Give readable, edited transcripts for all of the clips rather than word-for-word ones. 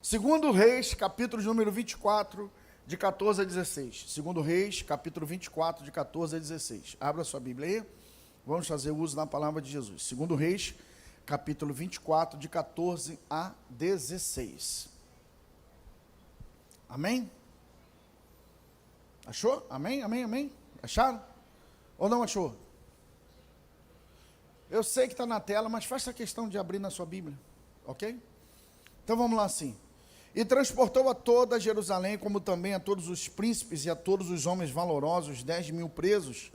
Segundo Reis, capítulo de número 24, de 14 a 16. Segundo Reis, capítulo 24, de 14 a 16. Abra sua Bíblia aí. Vamos fazer uso da palavra de Jesus. Segundo Reis, capítulo 24, de 14 a 16. Amém? Achou? Amém, amém, amém? Acharam? Ou não achou? Eu sei que está na tela, mas faça a questão de abrir na sua Bíblia, ok? Então vamos lá assim. E transportou a toda Jerusalém, como também a todos os príncipes e a todos os homens valorosos, 10.000 presos,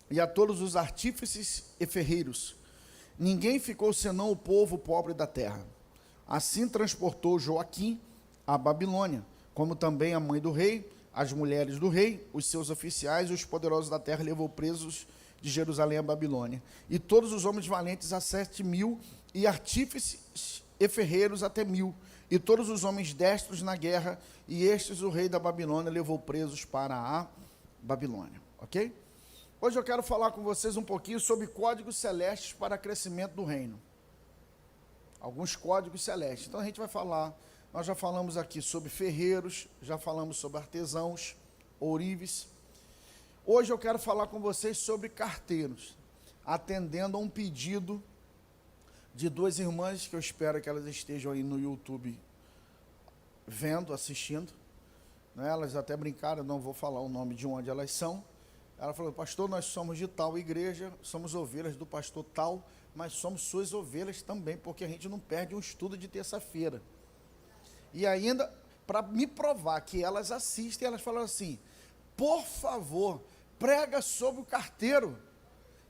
e a todos os artífices e ferreiros. Ninguém ficou senão o povo pobre da terra. Assim transportou Joaquim a Babilônia, como também a mãe do rei, as mulheres do rei, os seus oficiais e os poderosos da terra levou presos de Jerusalém a Babilônia. E todos os homens valentes a 7.000, e artífices e ferreiros até 1.000, e todos os homens destros na guerra, e estes o rei da Babilônia levou presos para a Babilônia, ok? Hoje eu quero falar com vocês um pouquinho sobre códigos celestes para crescimento do reino. Alguns códigos celestes. Então a gente vai falar, nós já falamos aqui sobre ferreiros, já falamos sobre artesãos, ourives. Hoje eu quero falar com vocês sobre carteiros, atendendo a um pedido de duas irmãs, que eu espero que elas estejam aí no YouTube vendo, assistindo, né? Elas até brincaram, não vou falar o nome de onde elas são. Ela falou: pastor, nós somos de tal igreja, somos ovelhas do pastor tal, mas somos suas ovelhas também, porque a gente não perde um estudo de terça-feira. E ainda, para me provar que elas assistem, elas falaram assim: por favor, prega sobre o carteiro.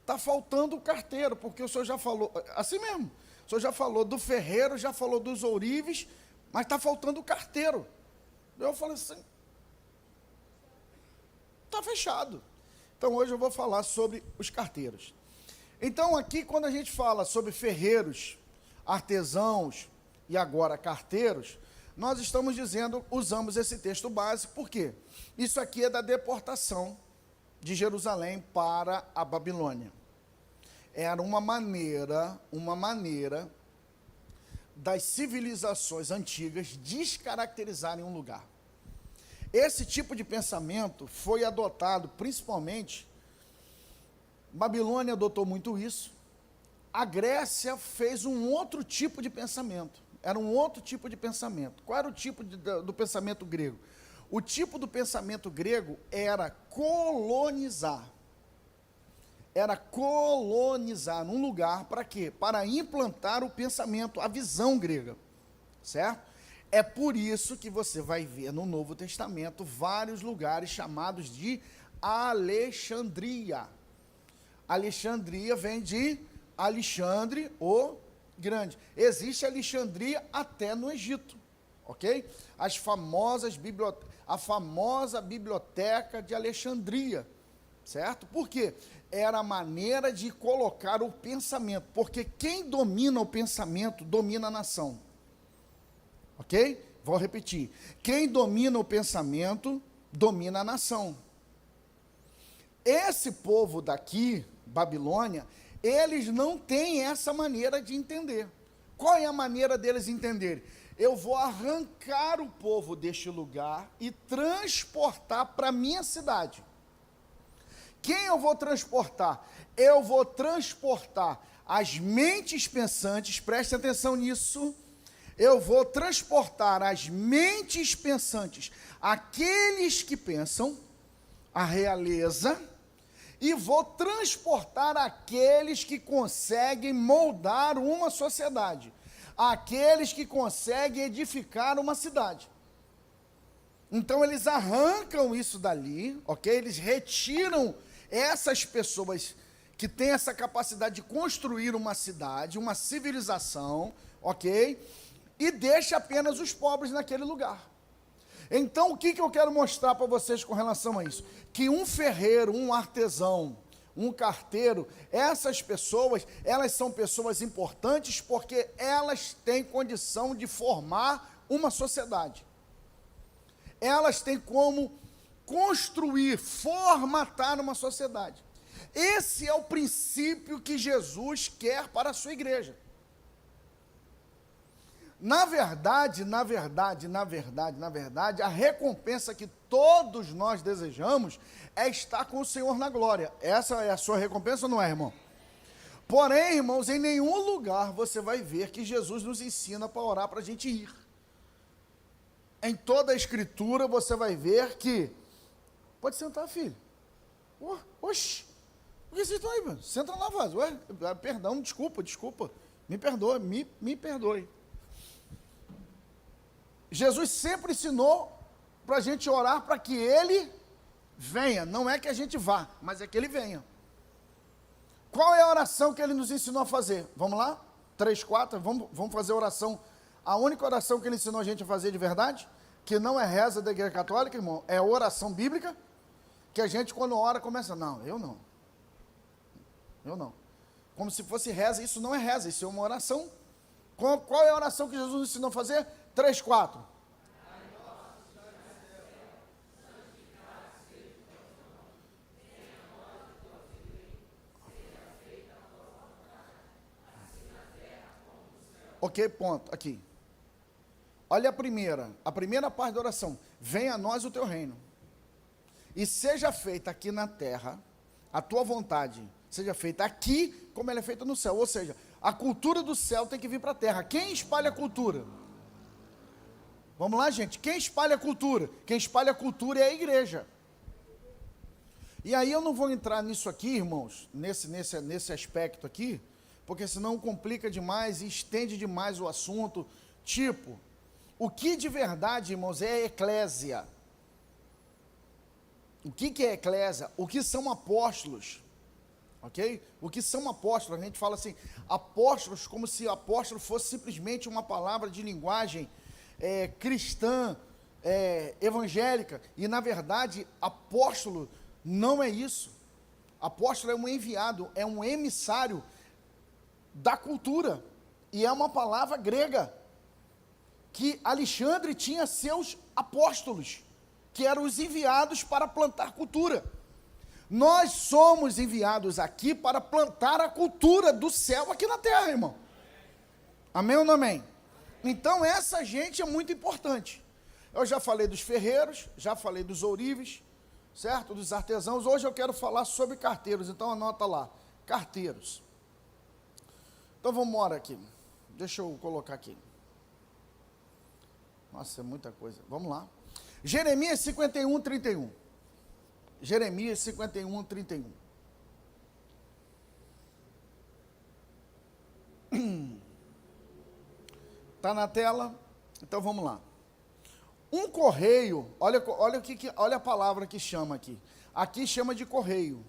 Está faltando o carteiro, porque o senhor já falou, assim mesmo, o senhor já falou do ferreiro, já falou dos ourives, mas está faltando o carteiro. Eu falei assim, está fechado. Então hoje eu vou falar sobre os carteiros. Então aqui, quando a gente fala sobre ferreiros, artesãos e agora carteiros, nós estamos dizendo, usamos esse texto básico, por quê? Isso aqui é da deportação de Jerusalém para a Babilônia. Era uma maneira das civilizações antigas descaracterizarem um lugar. Esse tipo de pensamento foi adotado principalmente, Babilônia adotou muito isso, a Grécia fez um outro tipo de pensamento, era um outro tipo de pensamento. Qual era o tipo do pensamento grego? O tipo do pensamento grego era colonizar. Era colonizar num lugar, para quê? Para implantar o pensamento, a visão grega, certo? É por isso que você vai ver no Novo Testamento vários lugares chamados de Alexandria. Alexandria vem de Alexandre o Grande. Existe Alexandria até no Egito, ok? A famosa biblioteca de Alexandria, certo? Por quê? Era a maneira de colocar o pensamento, porque quem domina o pensamento, domina a nação, ok? Vou repetir, quem domina o pensamento, domina a nação. Esse povo daqui, Babilônia, eles não têm essa maneira de entender. Qual é a maneira deles entenderem? Eu vou arrancar o povo deste lugar e transportar para a minha cidade. Quem eu vou transportar? Eu vou transportar as mentes pensantes, preste atenção nisso, eu vou transportar as mentes pensantes, aqueles que pensam, a realeza, e vou transportar aqueles que conseguem moldar uma sociedade, aqueles que conseguem edificar uma cidade. Então eles arrancam isso dali, ok? Eles retiram essas pessoas que têm essa capacidade de construir uma cidade, uma civilização, ok? E deixa apenas os pobres naquele lugar. Então, o que eu quero mostrar para vocês com relação a isso? Que um ferreiro, um artesão, um carteiro, essas pessoas, elas são pessoas importantes porque elas têm condição de formar uma sociedade. Elas têm como construir, formatar uma sociedade. Esse é o princípio que Jesus quer para a sua igreja. Na verdade, a recompensa que todos nós desejamos é estar com o Senhor na glória. Essa é a sua recompensa ou não é, irmão? Porém, irmãos, em nenhum lugar você vai ver que Jesus nos ensina para orar para a gente ir. Em toda a Escritura você vai ver que... Pode sentar, filho. Oxi, por que vocês estão aí, mano? Senta na vaza. Ué, perdão, desculpa. Me perdoe. Jesus sempre ensinou para a gente orar para que Ele venha. Não é que a gente vá, mas é que Ele venha. Qual é a oração que Ele nos ensinou a fazer? Vamos lá? 3, 4, vamos fazer a oração. A única oração que Ele ensinou a gente a fazer de verdade, que não é reza da Igreja Católica, irmão, é oração bíblica, que a gente quando ora começa, não. Eu não. Como se fosse reza, isso não é reza, isso é uma oração. Qual é a oração que Jesus nos ensinou a fazer? 3, 4. Ok, ponto, aqui. Olha a primeira parte da oração. Venha a nós o teu reino. E seja feita aqui na terra, a tua vontade, seja feita aqui, como ela é feita no céu. Ou seja, a cultura do céu tem que vir para a terra. Quem espalha a cultura? Vamos lá, gente. Quem espalha a cultura? Quem espalha a cultura é a igreja. E aí eu não vou entrar nisso aqui, irmãos, nesse aspecto aqui, porque senão complica demais e estende demais o assunto. Tipo, o que de verdade, irmãos, é a eclésia? O que é eclésia? O que são apóstolos? Ok? O que são apóstolos? A gente fala assim, apóstolos, como se apóstolo fosse simplesmente uma palavra de linguagem cristã, evangélica, e na verdade, apóstolo não é isso. Apóstolo é um enviado, é um emissário da cultura, e é uma palavra grega, que Alexandre tinha seus apóstolos, que eram os enviados para plantar cultura. Nós somos enviados aqui para plantar a cultura do céu aqui na terra, irmão. Amém ou não amém? Então essa gente é muito importante. Eu já falei dos ferreiros, já falei dos ourives, certo? Dos artesãos. Hoje eu quero falar sobre carteiros, então anota lá, carteiros. Então vamos embora aqui. Deixa eu colocar aqui. Nossa, é muita coisa. Vamos lá. Jeremias 51, 31. Jeremias 51, 31. Está na tela? Então vamos lá. Um correio, olha a palavra que chama aqui. Aqui chama de correio.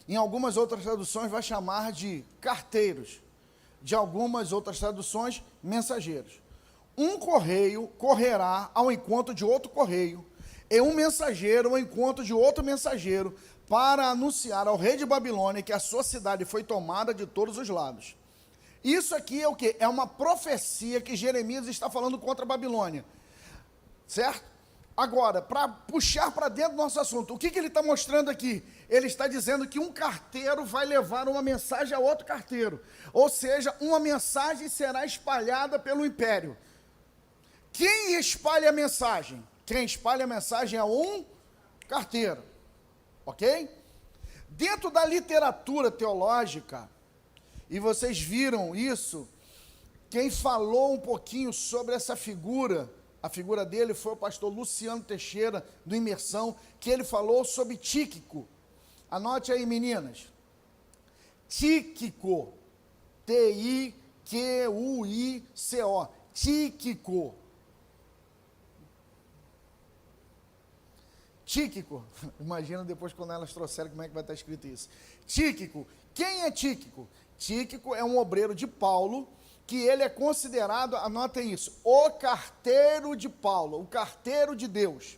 Em algumas outras traduções vai chamar de carteiros. De algumas outras traduções, mensageiros. Um correio correrá ao encontro de outro correio, e um mensageiro ao encontro de outro mensageiro, para anunciar ao rei de Babilônia que a sua cidade foi tomada de todos os lados. Isso aqui é o quê? É uma profecia que Jeremias está falando contra a Babilônia. Certo? Agora, para puxar para dentro do nosso assunto, o que ele está mostrando aqui? Ele está dizendo que um carteiro vai levar uma mensagem a outro carteiro. Ou seja, uma mensagem será espalhada pelo império. Quem espalha a mensagem? Quem espalha a mensagem é um carteiro. Ok? Dentro da literatura teológica, e vocês viram isso, quem falou um pouquinho sobre essa figura, a figura dele foi o pastor Luciano Teixeira, do Imersão, que ele falou sobre Tíquico. Anote aí, meninas. Tíquico. T-I-Q-U-I-C-O. Tíquico. Tíquico. Imagina depois quando elas trouxerem como é que vai estar escrito isso. Tíquico. Quem é Tíquico? Tíquico é um obreiro de Paulo, que ele é considerado, anotem isso, o carteiro de Paulo, o carteiro de Deus.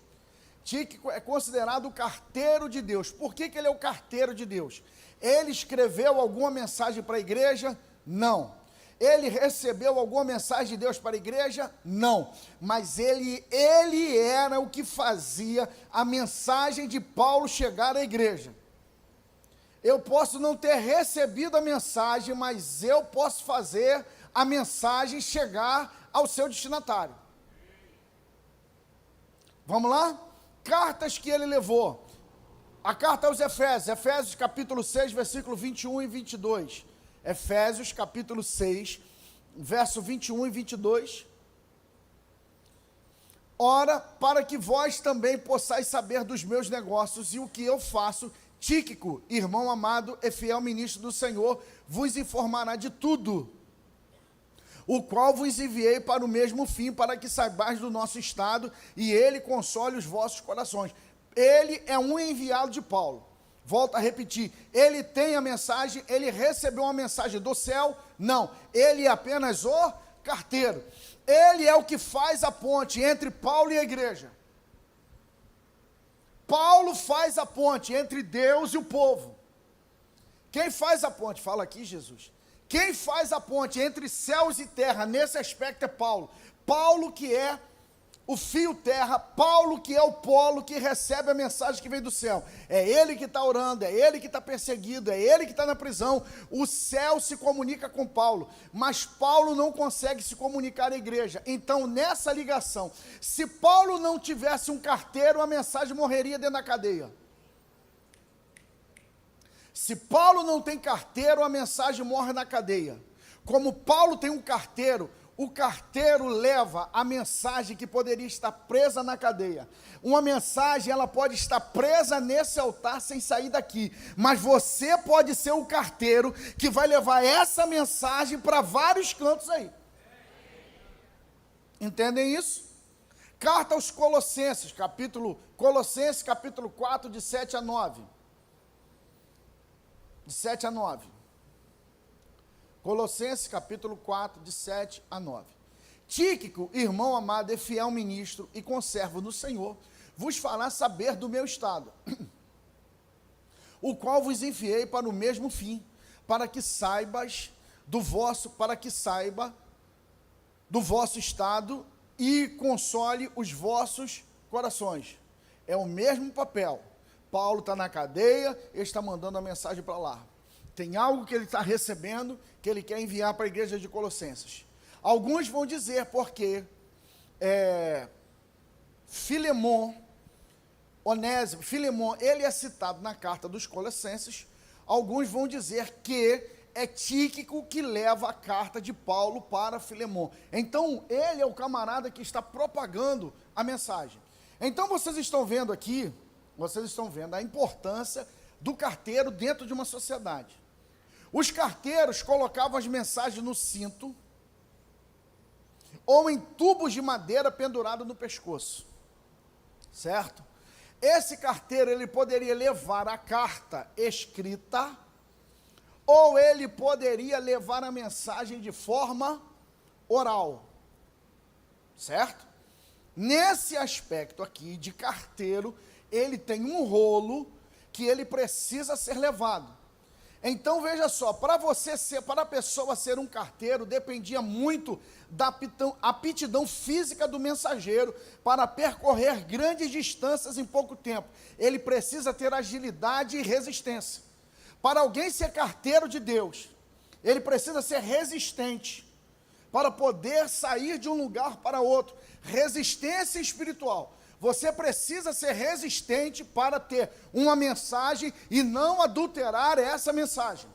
Tíquico é considerado o carteiro de Deus. Por que ele é o carteiro de Deus? Ele escreveu alguma mensagem para a igreja? Não. Ele recebeu alguma mensagem de Deus para a igreja? Não. Mas ele era o que fazia a mensagem de Paulo chegar à igreja. Eu posso não ter recebido a mensagem, mas eu posso fazer a mensagem chegar ao seu destinatário. Vamos lá? Cartas que ele levou. A carta aos Efésios, Efésios capítulo 6, versículo 21 e 22. Efésios capítulo 6, verso 21 e 22. Ora, para que vós também possais saber dos meus negócios e o que eu faço, Tíquico, irmão amado e fiel ministro do Senhor, vos informará de tudo, o qual vos enviei para o mesmo fim, para que saibais do nosso estado, e ele console os vossos corações. Ele é um enviado de Paulo. Volto a repetir, ele tem a mensagem, ele recebeu uma mensagem do céu? Não, ele é apenas o carteiro. Ele é o que faz a ponte entre Paulo e a igreja. Paulo faz a ponte entre Deus e o povo. Quem faz a ponte? Fala aqui, Jesus. Quem faz a ponte entre céus e terra, nesse aspecto, é Paulo. Paulo que é o fio terra, Paulo que é o polo que recebe a mensagem que vem do céu. É ele que está orando, é ele que está perseguido, é ele que está na prisão. O céu se comunica com Paulo, mas Paulo não consegue se comunicar à igreja. Então, nessa ligação, se Paulo não tivesse um carteiro, a mensagem morreria dentro da cadeia. Se Paulo não tem carteiro, a mensagem morre na cadeia. Como Paulo tem um carteiro, o carteiro leva a mensagem que poderia estar presa na cadeia. Uma mensagem, ela pode estar presa nesse altar sem sair daqui, mas você pode ser o carteiro que vai levar essa mensagem para vários cantos aí. Entendem isso? Carta aos Colossenses, capítulo 4, de 7 a 9. De 7 a 9. Colossenses capítulo 4, de 7 a 9. Tíquico, irmão amado e fiel ministro e conservo no Senhor, vos fará saber do meu estado, o qual vos enviei para o mesmo fim, para que saiba do vosso estado e console os vossos corações. É o mesmo papel. Paulo está na cadeia, ele está mandando a mensagem para lá. Tem algo que ele está recebendo, que ele quer enviar para a igreja de Colossenses. Alguns vão dizer porque Filemon, Onésimo, Filemon, ele é citado na carta dos Colossenses. Alguns vão dizer que é Tíquico que leva a carta de Paulo para Filemon. Então, ele é o camarada que está propagando a mensagem. Então, vocês estão vendo aqui, a importância do carteiro dentro de uma sociedade. Os carteiros colocavam as mensagens no cinto ou em tubos de madeira pendurado no pescoço, certo? Esse carteiro, ele poderia levar a carta escrita ou ele poderia levar a mensagem de forma oral, certo? Nesse aspecto aqui de carteiro, ele tem um rolo que ele precisa ser levado. Então, veja só, para a pessoa ser um carteiro, dependia muito da aptidão física do mensageiro para percorrer grandes distâncias em pouco tempo. Ele precisa ter agilidade e resistência. Para alguém ser carteiro de Deus, ele precisa ser resistente para poder sair de um lugar para outro. Resistência espiritual. Você precisa ser resistente para ter uma mensagem e não adulterar essa mensagem.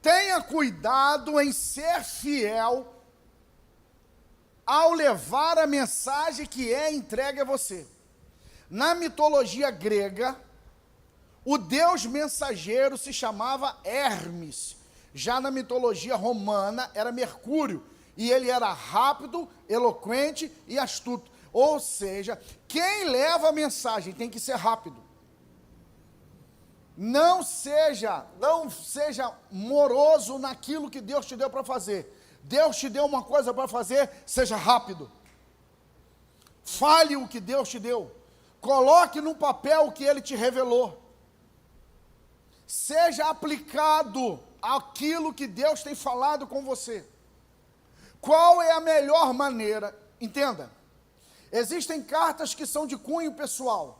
Tenha cuidado em ser fiel ao levar a mensagem que é entregue a você. Na mitologia grega, o deus mensageiro se chamava Hermes. Já na mitologia romana era Mercúrio. E ele era rápido, eloquente e astuto. Ou seja, quem leva a mensagem tem que ser rápido. Não seja moroso naquilo que Deus te deu para fazer. Deus te deu uma coisa para fazer, seja rápido. Fale o que Deus te deu. Coloque no papel o que Ele te revelou. Seja aplicado àquilo que Deus tem falado com você. Qual é a melhor maneira? Entenda, existem cartas que são de cunho pessoal.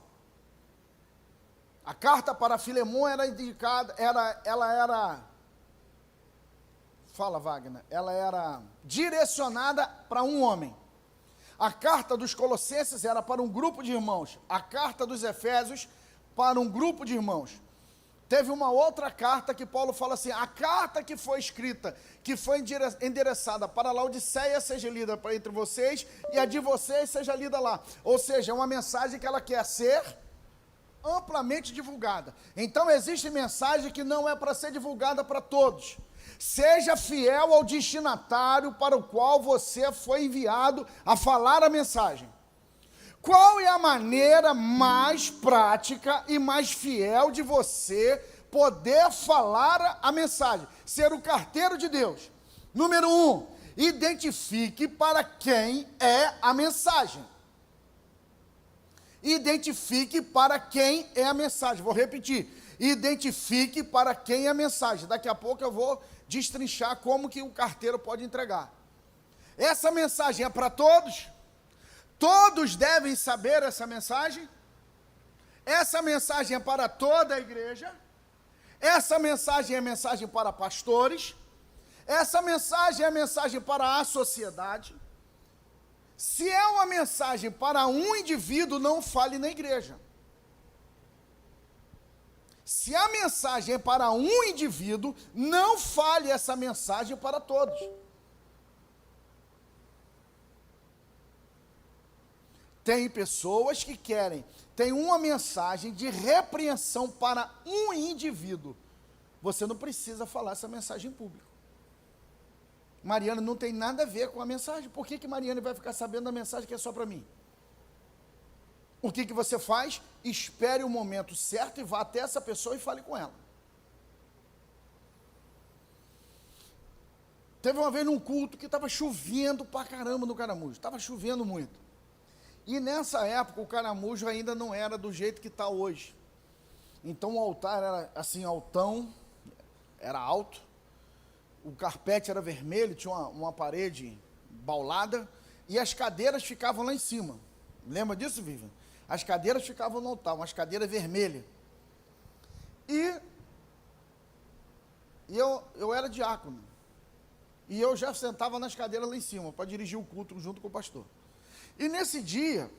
A carta para Filemon era indicada, ela era Fala, Wagner. Ela era direcionada para um homem. A carta dos Colossenses era para um grupo de irmãos. A carta dos Efésios para um grupo de irmãos. Teve uma outra carta que Paulo fala assim, a carta que foi escrita, que foi endereçada para Laodiceia, seja lida entre vocês, e a de vocês seja lida lá. Ou seja, é uma mensagem que ela quer ser amplamente divulgada. Então, existe mensagem que não é para ser divulgada para todos. Seja fiel ao destinatário para o qual você foi enviado a falar a mensagem. Qual é a maneira mais prática e mais fiel de você poder falar a mensagem? Ser o carteiro de Deus. Número 1, identifique para quem é a mensagem. Identifique para quem é a mensagem. Vou repetir. Identifique para quem é a mensagem. Daqui a pouco eu vou destrinchar como que o carteiro pode entregar. Essa mensagem é para todos? Todos devem saber essa mensagem? Essa mensagem é para toda a igreja? Essa mensagem é mensagem para pastores? Essa mensagem é mensagem para a sociedade? Se é uma mensagem para um indivíduo, não fale na igreja. Se a mensagem é para um indivíduo, não fale essa mensagem para todos. Tem pessoas que tem uma mensagem de repreensão para um indivíduo. Você não precisa falar essa mensagem em público. Mariana não tem nada a ver com a mensagem. Por que Mariana vai ficar sabendo da mensagem que é só para mim? O que você faz? Espere o momento certo e vá até essa pessoa e fale com ela. Teve uma vez num culto que estava chovendo pra caramba no Caramujo. Estava chovendo muito. E nessa época o Caramujo ainda não era do jeito que está hoje. Então o altar era assim, altão, era alto. O carpete era vermelho, tinha uma parede baulada. E as cadeiras ficavam lá em cima. Lembra disso, Vivian? As cadeiras ficavam no altar, umas cadeiras vermelhas. E eu era diácono. E eu já sentava nas cadeiras lá em cima, para dirigir o culto junto com o pastor. E nesse dia,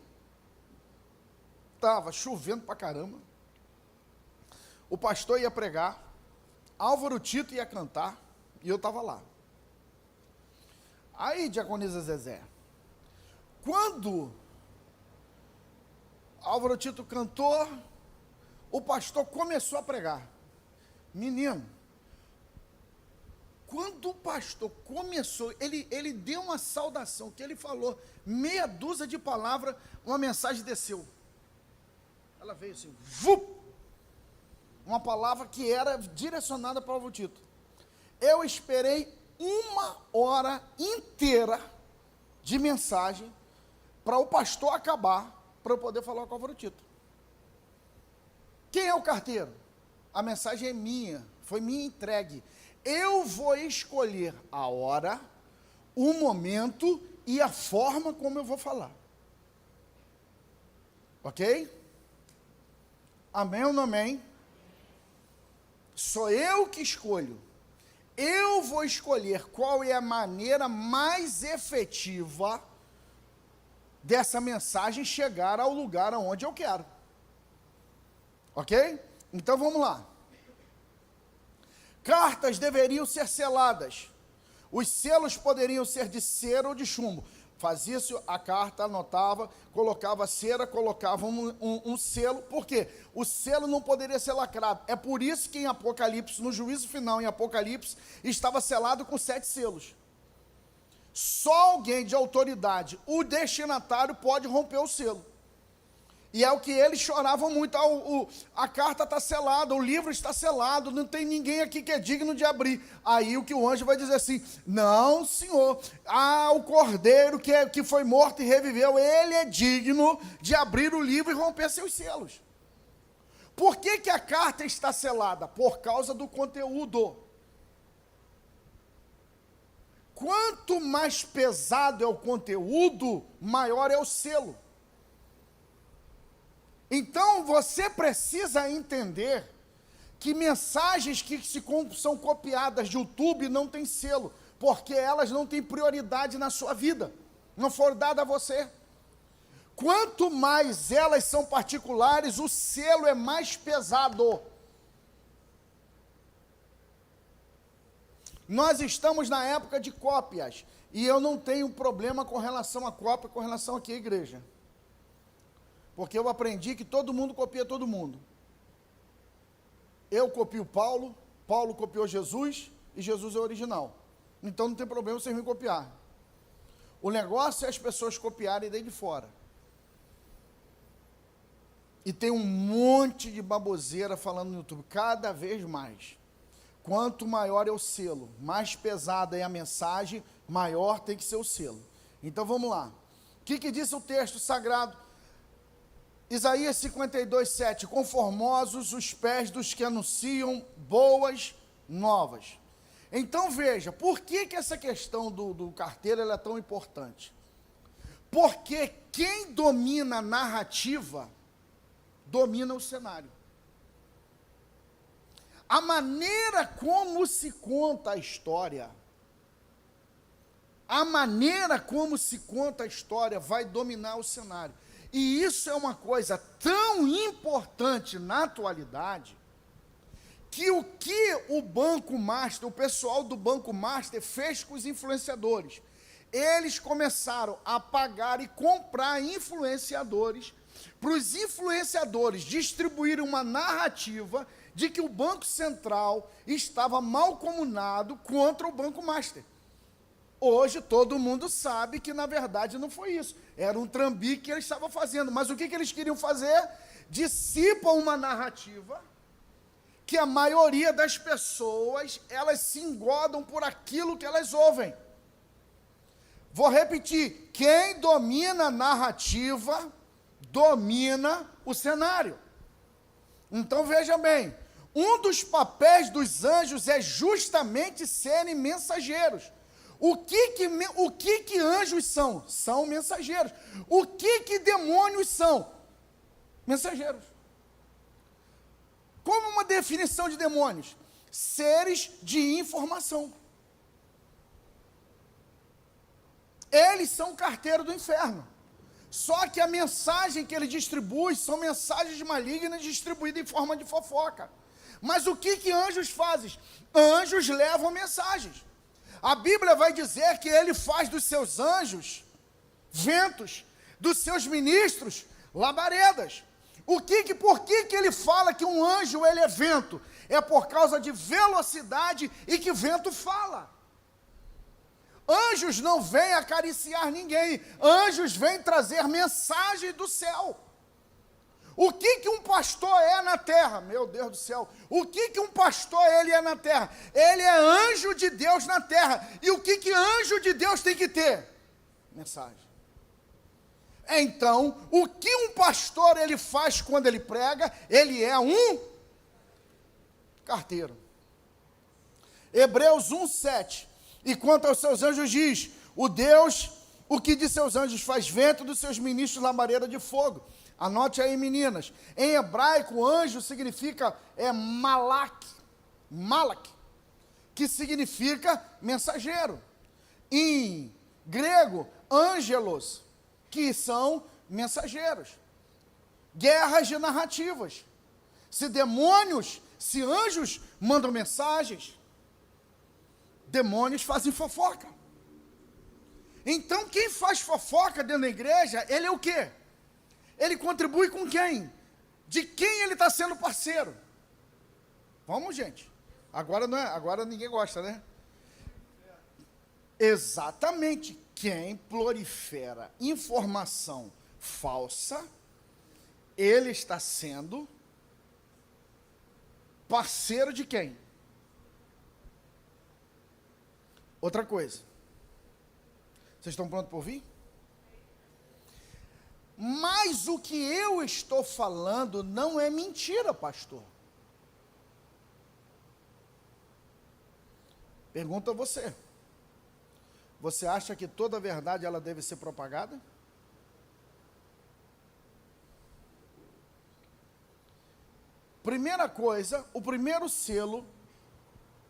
estava chovendo pra caramba. O pastor ia pregar, Álvaro Tito ia cantar, e eu estava lá. Aí, diaconisa Zezé, quando Álvaro Tito cantou, o pastor começou a pregar. Menino, quando o pastor começou, ele deu uma saudação, que ele falou, meia dúzia de palavras, uma mensagem desceu. Ela veio assim, vup, uma palavra que era direcionada para o Álvaro Tito. Eu esperei 1 hora inteira de mensagem para o pastor acabar, para eu poder falar com o Álvaro Tito. Quem é o carteiro? A mensagem é minha, foi minha entregue. Eu vou escolher a hora, o momento e a forma como eu vou falar. Ok? Amém ou não amém? Sou eu que escolho. Eu vou escolher qual é a maneira mais efetiva dessa mensagem chegar ao lugar aonde eu quero. Ok? Então vamos lá. Cartas deveriam ser seladas. Os selos poderiam ser de cera ou de chumbo. Fazia-se a carta, anotava, colocava cera, colocava um selo. Por quê? O selo não poderia ser lacrado. É por isso que em Apocalipse, no juízo final em Apocalipse, estava selado com 7 selos. Só alguém de autoridade, o destinatário, pode romper o selo. E é o que eles choravam muito, a carta está selada, o livro está selado, não tem ninguém aqui que é digno de abrir. Aí o que o anjo vai dizer assim, não senhor, o cordeiro que foi morto e reviveu, ele é digno de abrir o livro e romper seus selos. Por que a carta está selada? Por causa do conteúdo. Quanto mais pesado é o conteúdo, maior é o selo. Então, você precisa entender que mensagens que são copiadas de YouTube não têm selo, porque elas não têm prioridade na sua vida, não foram dadas a você. Quanto mais elas são particulares, o selo é mais pesado. Nós estamos na época de cópias, e eu não tenho problema com relação a cópia, com relação aqui à igreja. Porque eu aprendi que todo mundo copia todo mundo. Eu copio Paulo, Paulo copiou Jesus, e Jesus é o original. Então não tem problema vocês me copiar. O negócio é as pessoas copiarem daí de fora. E tem um monte de baboseira falando no YouTube, cada vez mais. Quanto maior é o selo, mais pesada é a mensagem, maior tem que ser o selo. Então vamos lá. O que diz o texto sagrado? Isaías 52, 7. Conformosos os pés dos que anunciam boas novas. Então veja, por que essa questão do carteiro ela é tão importante? Porque quem domina a narrativa, domina o cenário. A maneira como se conta a história, vai dominar o cenário. E isso é uma coisa tão importante na atualidade, que o Banco Master, o pessoal do Banco Master fez com os influenciadores. Eles começaram a pagar e comprar influenciadores, para os influenciadores distribuírem uma narrativa de que o Banco Central estava malcomunado contra o Banco Master. Hoje todo mundo sabe que na verdade não foi isso, era um trambique que eles estavam fazendo, mas o que eles queriam fazer? Dissipam uma narrativa, que a maioria das pessoas, elas se engodam por aquilo que elas ouvem. Vou repetir, quem domina a narrativa, domina o cenário. Então veja bem, um dos papéis dos anjos é justamente serem mensageiros. O que anjos são? São mensageiros. O que demônios são? Mensageiros. Como uma definição de demônios? Seres de informação. Eles são carteiro do inferno. Só que a mensagem que ele distribui são mensagens malignas distribuídas em forma de fofoca. Mas o que anjos fazem? Anjos levam mensagens. A Bíblia vai dizer que ele faz dos seus anjos ventos, dos seus ministros labaredas. Por que ele fala que um anjo ele é vento? É por causa de velocidade e que vento fala. Anjos não vêm acariciar ninguém, anjos vêm trazer mensagem do céu. O que um pastor é na terra? Meu Deus do céu, o que um pastor ele é na terra? Ele é anjo de Deus na terra. E o que anjo de Deus tem que ter? Mensagem. Então, o que um pastor ele faz quando ele prega? Ele é um carteiro. Hebreus 1:7. E quanto aos seus anjos diz, o que de seus anjos faz vento, dos seus ministros labareda de fogo. Anote aí, meninas, em hebraico, anjo significa malak, que significa mensageiro. Em grego, ângelos, que são mensageiros. Guerras de narrativas. Se anjos mandam mensagens, demônios fazem fofoca. Então, quem faz fofoca dentro da igreja, ele é o quê? Ele contribui com quem? De quem ele está sendo parceiro? Vamos, gente. Agora ninguém gosta, né? Exatamente. Quem prolifera informação falsa, ele está sendo parceiro de quem? Outra coisa. Vocês estão prontos para ouvir? Mas o que eu estou falando não é mentira, pastor. Pergunto a você. Você acha que toda verdade ela deve ser propagada? Primeira coisa, o primeiro selo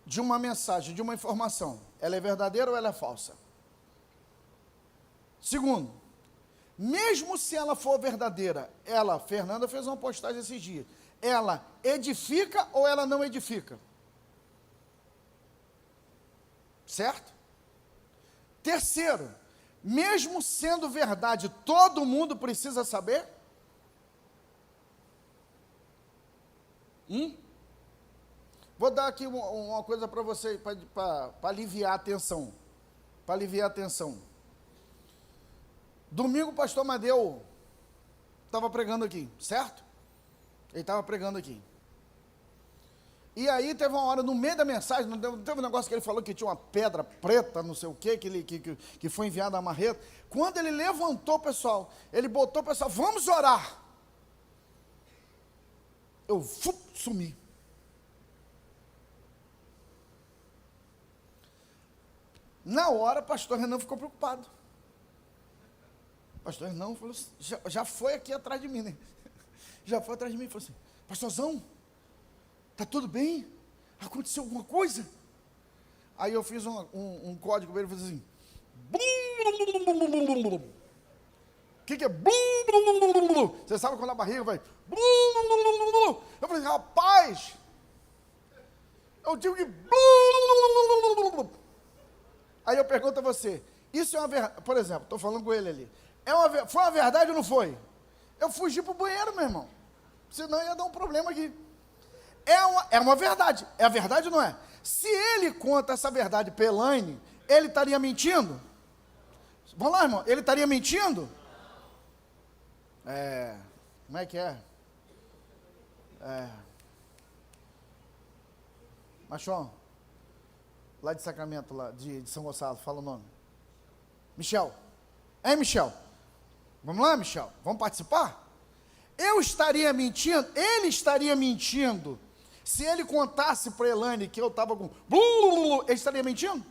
de uma mensagem, de uma informação, ela é verdadeira ou ela é falsa? Segundo, mesmo se ela for verdadeira, Fernanda fez uma postagem esses dias, ela edifica ou ela não edifica? Certo? Terceiro, mesmo sendo verdade, todo mundo precisa saber? Vou dar aqui uma coisa para você, para aliviar a tensão. Para aliviar a tensão. Domingo o pastor Madeu estava pregando aqui, certo? Ele estava pregando aqui. E aí teve uma hora, no meio da mensagem, não teve um negócio que ele falou que tinha uma pedra preta, não sei o quê, que foi enviada a marreta. Quando ele levantou, pessoal, ele botou o pessoal, vamos orar. Eu sumi. Na hora, o pastor Renan ficou preocupado. O pastor Renan falou assim, já foi aqui atrás de mim, né? Já foi atrás de mim e falou assim, pastorzão, está tudo bem? Aconteceu alguma coisa? Aí eu fiz um código para ele, fiz assim, o que é? Você sabe quando a barriga vai, eu falei, rapaz, eu digo que, aí eu pergunto a você, isso é uma verdade, por exemplo, estou falando com ele ali, foi uma verdade ou não foi? Eu fugi para o banheiro, meu irmão, senão ia dar um problema aqui. É uma verdade, é a verdade ou não é? Se ele conta essa verdade para Elaine, ele estaria mentindo? Vamos lá, irmão, ele estaria mentindo? Como é que é? Machão, lá de Sacramento, lá de São Gonçalo, fala o nome. Michel. Michel? Vamos lá, Michel? Vamos participar? Eu estaria mentindo? Ele estaria mentindo? Se ele contasse para Elaine que eu estava com... ele estaria mentindo?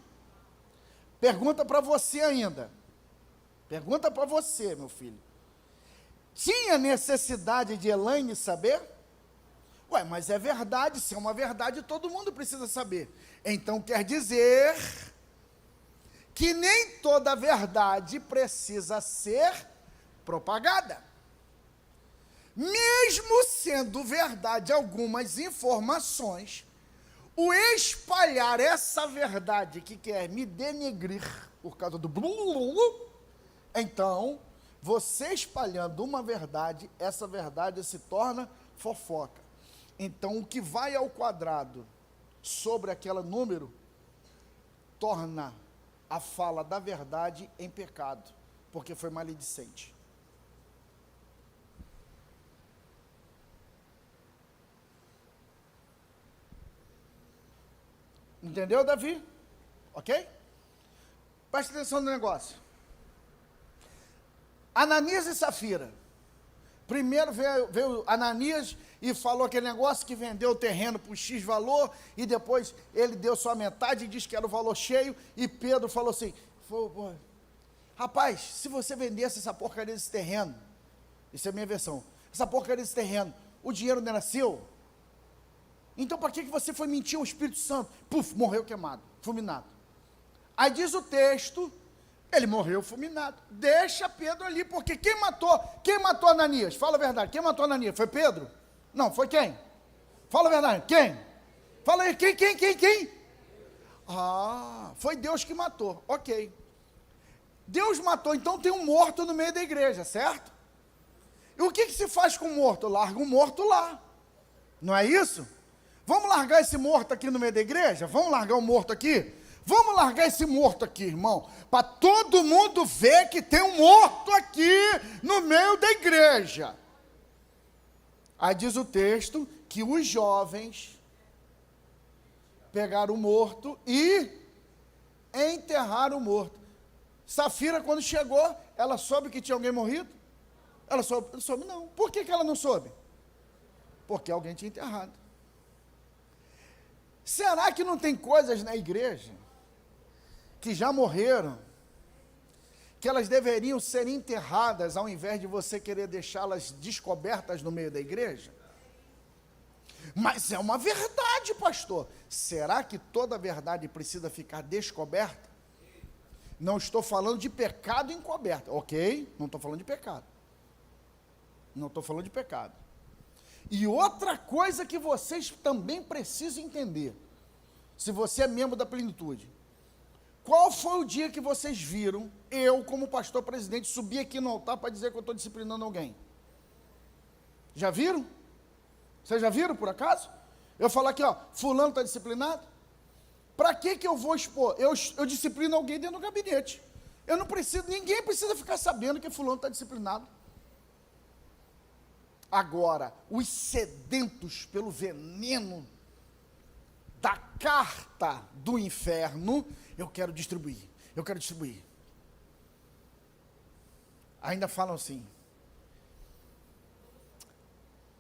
Pergunta para você ainda. Pergunta para você, meu filho. Tinha necessidade de Elaine saber? Ué, mas é verdade, se é uma verdade, todo mundo precisa saber. Então quer dizer que nem toda verdade precisa ser propagada. Mesmo sendo verdade algumas informações, o espalhar essa verdade que quer me denegrir por causa do então, você espalhando uma verdade, essa verdade se torna fofoca. Então, o que vai ao quadrado sobre aquele número, torna a fala da verdade em pecado, porque foi maledicente. Entendeu, Davi? Ok? Preste atenção no negócio. Ananias e Safira. Primeiro veio Ananias e falou aquele negócio que vendeu o terreno por X valor, e depois ele deu só a metade e disse que era o valor cheio, e Pedro falou assim, rapaz, se você vendesse essa porcaria desse terreno, isso é a minha versão, essa porcaria desse terreno, o dinheiro não era seu? Então para que você foi mentir ao Espírito Santo? Puf, morreu queimado, fulminado. Aí diz o texto, ele morreu fulminado. Deixa Pedro ali, porque quem matou Ananias? Fala a verdade, quem matou Ananias? Foi Pedro? Não, foi quem? Fala a verdade, quem? Fala aí, quem? Foi Deus que matou, ok. Deus matou, então tem um morto no meio da igreja, certo? E o que se faz com o morto? Larga o morto lá, não é isso? Vamos largar esse morto aqui no meio da igreja? Vamos largar o morto aqui? Vamos largar esse morto aqui, irmão, para todo mundo ver que tem um morto aqui no meio da igreja. Aí diz o texto que os jovens pegaram o morto e enterraram o morto. Safira, quando chegou, ela soube que tinha alguém morrido? Ela soube não. Por que ela não soube? Porque alguém tinha enterrado. Será que não tem coisas na igreja que já morreram, que elas deveriam ser enterradas, ao invés de você querer deixá-las descobertas no meio da igreja? Mas é uma verdade, pastor. Será que toda verdade precisa ficar descoberta? Não estou falando de pecado encoberto, ok? Não estou falando de pecado. Não estou falando de pecado. E outra coisa que vocês também precisam entender, se você é membro da plenitude, qual foi o dia que vocês viram eu, como pastor presidente, subir aqui no altar para dizer que eu estou disciplinando alguém? Já viram? Vocês já viram, por acaso? Eu falo aqui, ó, fulano está disciplinado? Para que eu vou expor? Eu disciplino alguém dentro do gabinete. Eu não preciso, ninguém precisa ficar sabendo que fulano está disciplinado. Agora, os sedentos pelo veneno da carta do inferno, eu quero distribuir. Ainda falam assim,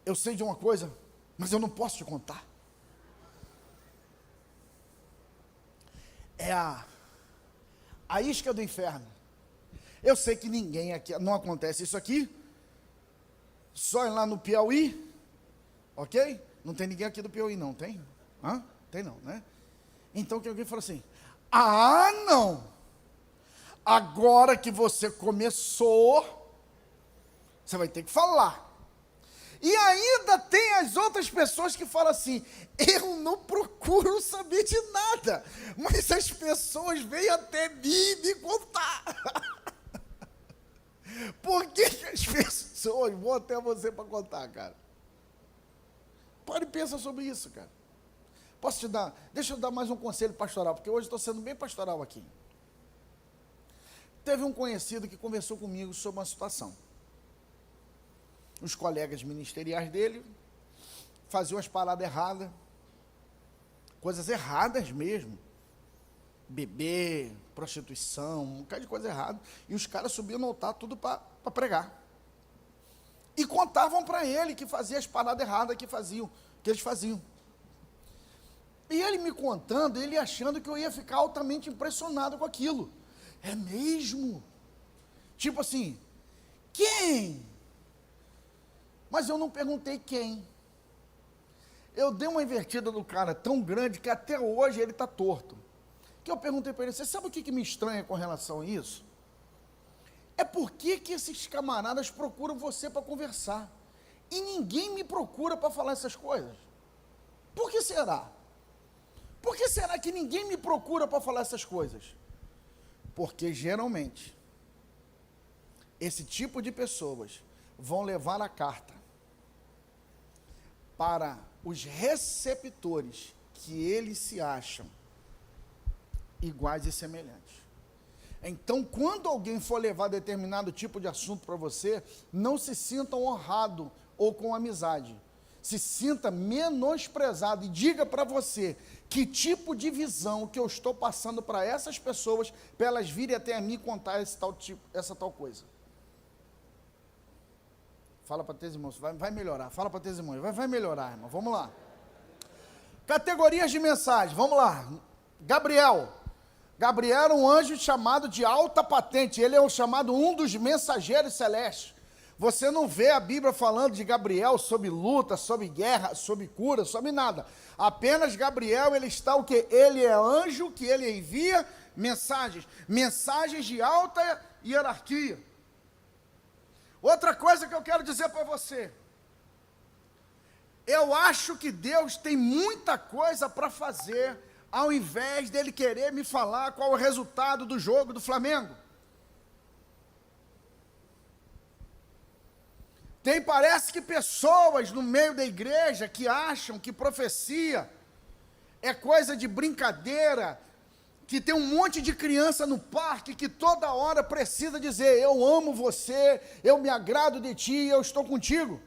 eu sei de uma coisa, mas eu não posso te contar. É a isca do inferno. Eu sei que ninguém aqui, não acontece isso aqui, só lá no Piauí, ok? Não tem ninguém aqui do Piauí não, tem? Tem não, né? Então que alguém fala assim, não, agora que você começou, você vai ter que falar. E ainda tem as outras pessoas que falam assim, eu não procuro saber de nada, mas as pessoas vêm até mim me contar. Por que as pessoas vão até você para contar, cara? Pare e pensa sobre isso, cara. Deixa eu dar mais um conselho pastoral, porque hoje estou sendo bem pastoral aqui. Teve um conhecido que conversou comigo sobre uma situação. Os colegas ministeriais dele faziam as paradas erradas, coisas erradas mesmo, beber, prostituição, um bocado de coisa errada, e os caras subiam no altar tudo para pregar. E contavam para ele que fazia as paradas erradas que eles faziam. E ele me contando, ele achando que eu ia ficar altamente impressionado com aquilo. É mesmo? Tipo assim, quem? Mas eu não perguntei quem. Eu dei uma invertida no cara tão grande que até hoje ele está torto. Que eu perguntei para ele, você sabe o que me estranha com relação a isso? É por que esses camaradas procuram você para conversar? E ninguém me procura para falar essas coisas. Por que será? Por que será que ninguém me procura para falar essas coisas? Porque geralmente, esse tipo de pessoas vão levar a carta para os receptores que eles se acham iguais e semelhantes. Então, quando alguém for levar determinado tipo de assunto para você, não se sinta honrado ou com amizade. Se sinta menosprezado e diga para você que tipo de visão que eu estou passando para essas pessoas, para elas virem até a mim contar essa tal coisa. Fala para teus irmãos, vai melhorar. Fala para teus irmãos, vai melhorar, irmão. Vamos lá. Categorias de mensagem, vamos lá. Gabriel era um anjo chamado de alta patente. Ele é o chamado um dos mensageiros celestes. Você não vê a Bíblia falando de Gabriel sobre luta, sobre guerra, sobre cura, sobre nada. Apenas Gabriel, ele está o quê? Ele é anjo que ele envia mensagens de alta hierarquia. Outra coisa que eu quero dizer para você, eu acho que Deus tem muita coisa para fazer, ao invés dele querer me falar qual é o resultado do jogo do Flamengo. Parece que pessoas no meio da igreja que acham que profecia é coisa de brincadeira, que tem um monte de criança no parque que toda hora precisa dizer, eu amo você, eu me agrado de ti, eu estou contigo.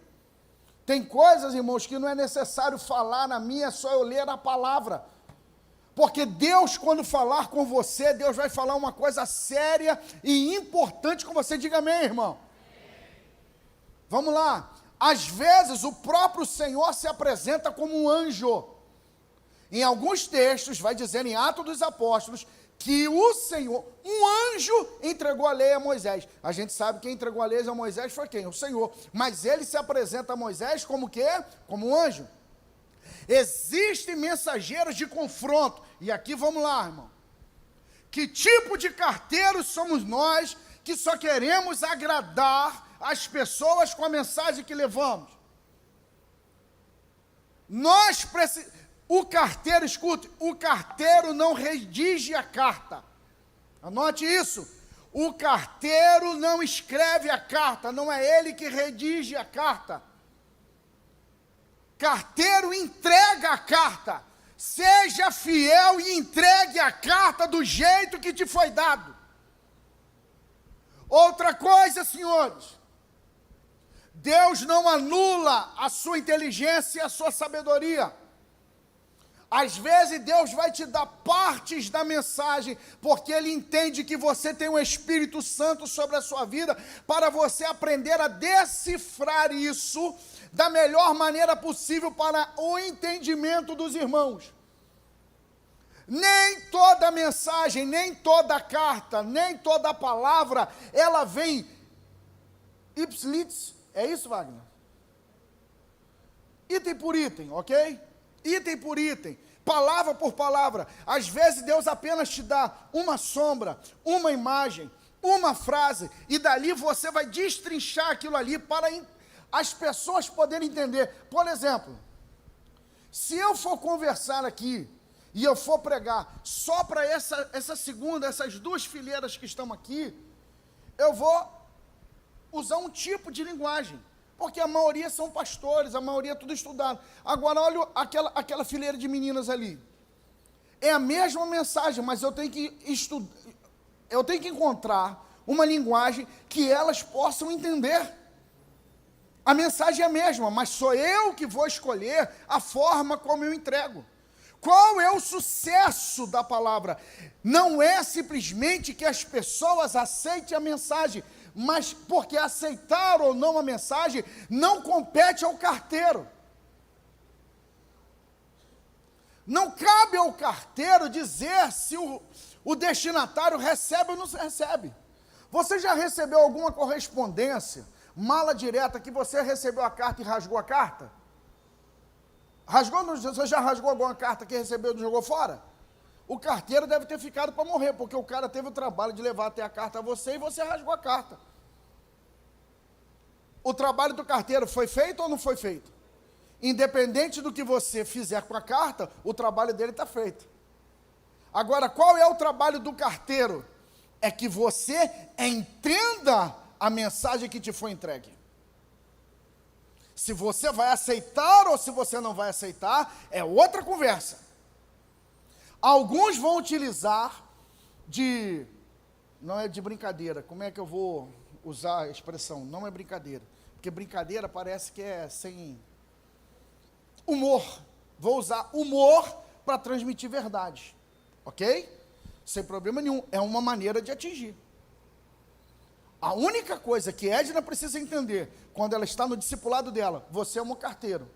Tem coisas, irmãos, que não é necessário falar na minha, é só eu ler a palavra. Porque Deus, quando falar com você, Deus vai falar uma coisa séria e importante com você. Diga amém, irmão. Vamos lá. Às vezes, o próprio Senhor se apresenta como um anjo. Em alguns textos, vai dizer em Atos dos Apóstolos, que o Senhor, um anjo, entregou a lei a Moisés. A gente sabe que quem entregou a lei a Moisés foi quem? O Senhor. Mas ele se apresenta a Moisés como o quê? Como um anjo. Existem mensageiros de confronto. E aqui vamos lá, irmão. Que tipo de carteiros somos nós que só queremos agradar as pessoas com a mensagem que levamos? O carteiro, escute, o carteiro não redige a carta. Anote isso. O carteiro não escreve a carta, não é ele que redige a carta. Carteiro entrega a carta. Seja fiel e entregue a carta do jeito que te foi dado. Outra coisa, senhores, Deus não anula a sua inteligência e a sua sabedoria. Às vezes Deus vai te dar partes da mensagem, porque Ele entende que você tem o Espírito Santo sobre a sua vida, para você aprender a decifrar isso da melhor maneira possível para o entendimento dos irmãos. Nem toda mensagem, nem toda carta, nem toda palavra, ela vem ipsilitz, é isso, Wagner? Item por item, ok? Item por item, palavra por palavra. Às vezes Deus apenas te dá uma sombra, uma imagem, uma frase, e dali você vai destrinchar aquilo ali para as pessoas poderem entender. Por exemplo, se eu for conversar aqui, e eu for pregar só para essas duas fileiras que estão aqui, eu vou usar um tipo de linguagem, porque a maioria são pastores, a maioria é tudo estudado. Agora, olha aquela fileira de meninas ali. É a mesma mensagem, mas eu tenho que encontrar uma linguagem que elas possam entender. A mensagem é a mesma, mas sou eu que vou escolher a forma como eu entrego. Qual é o sucesso da palavra? Não é simplesmente que as pessoas aceitem a mensagem, mas porque aceitar ou não a mensagem não compete ao carteiro. Não cabe ao carteiro dizer se o destinatário recebe ou não recebe. Você já recebeu alguma correspondência, mala direta, que você recebeu a carta e rasgou a carta? Você já rasgou alguma carta que recebeu e jogou fora? O carteiro deve ter ficado para morrer, porque o cara teve o trabalho de levar até a carta a você e você rasgou a carta. O trabalho do carteiro foi feito ou não foi feito? Independente do que você fizer com a carta, o trabalho dele está feito. Agora, qual é o trabalho do carteiro? É que você entenda a mensagem que te foi entregue. Se você vai aceitar ou se você não vai aceitar, é outra conversa. Alguns vão utilizar não é de brincadeira, como é que eu vou usar a expressão? Não é brincadeira, porque brincadeira parece que é sem humor. Vou usar humor para transmitir verdade, ok? Sem problema nenhum, é uma maneira de atingir. A única coisa que Edna precisa entender, quando ela está no discipulado dela, você é um carteiro.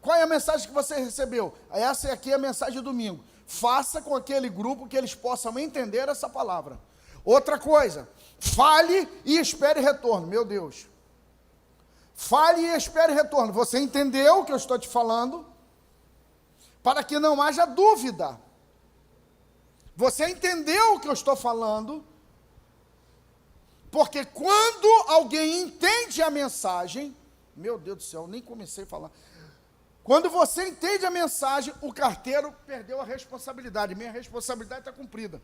Qual é a mensagem que você recebeu? Essa aqui é a mensagem de domingo. Faça com aquele grupo que eles possam entender essa palavra. Outra coisa, fale e espere retorno. Meu Deus. Fale e espere retorno. Você entendeu o que eu estou te falando? Para que não haja dúvida. Você entendeu o que eu estou falando? Porque quando alguém entende a mensagem, meu Deus do céu, nem comecei a falar. Quando você entende a mensagem, o carteiro perdeu a responsabilidade. Minha responsabilidade está cumprida.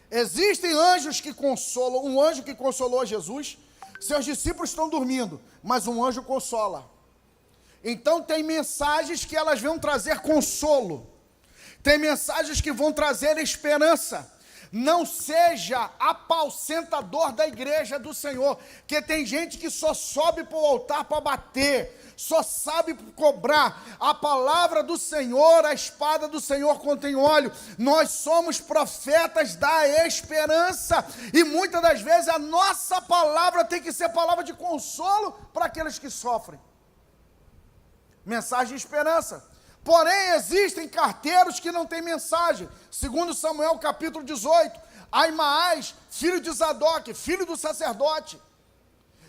Existem anjos que consolam. Um anjo que consolou a Jesus, seus discípulos estão dormindo, mas um anjo consola. Então tem mensagens que elas vão trazer consolo. Tem mensagens que vão trazer esperança. Não seja apacentador da igreja do Senhor, que tem gente que só sobe para o altar para bater, só sabe cobrar. A palavra do Senhor, a espada do Senhor contém óleo. Nós somos profetas da esperança, e muitas das vezes a nossa palavra tem que ser palavra de consolo para aqueles que sofrem. Mensagem de esperança. Porém, existem carteiros que não têm mensagem. Segundo Samuel, capítulo 18, Aimaas, filho de Zadok, filho do sacerdote,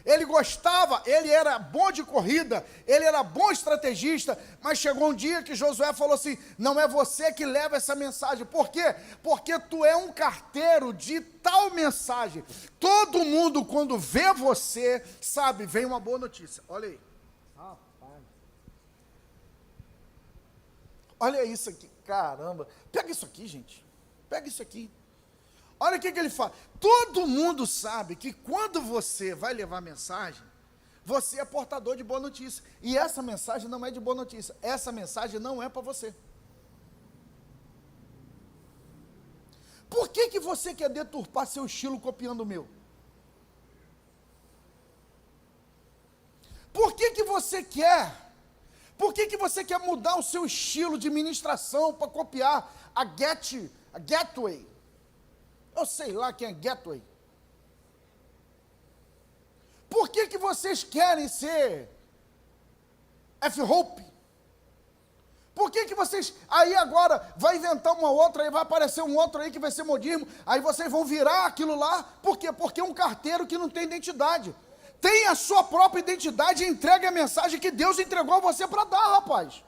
Ele gostava, ele era bom de corrida, ele era bom estrategista, mas chegou um dia que Josué falou assim: não é você que leva essa mensagem. Por quê? Porque tu é um carteiro de tal mensagem. Todo mundo, quando vê você, sabe, vem uma boa notícia. Olha aí. Olha isso aqui, caramba. Pega isso aqui, gente. Pega isso aqui. Olha o que ele fala. Todo mundo sabe que quando você vai levar mensagem, você é portador de boa notícia. E essa mensagem não é de boa notícia. Essa mensagem não é para você. Por que você quer deturpar seu estilo copiando o meu? Por que você quer? Por que você quer mudar o seu estilo de ministração para copiar a Gateway? Eu sei lá quem é Gateway. Por que vocês querem ser F-Hope? Por que vocês, aí agora, vai inventar uma outra, aí vai aparecer um outro aí que vai ser modismo, aí vocês vão virar aquilo lá, por quê? Porque é um carteiro que não tem identidade. Tem a sua própria identidade e entregue a mensagem que Deus entregou a você para dar, rapaz.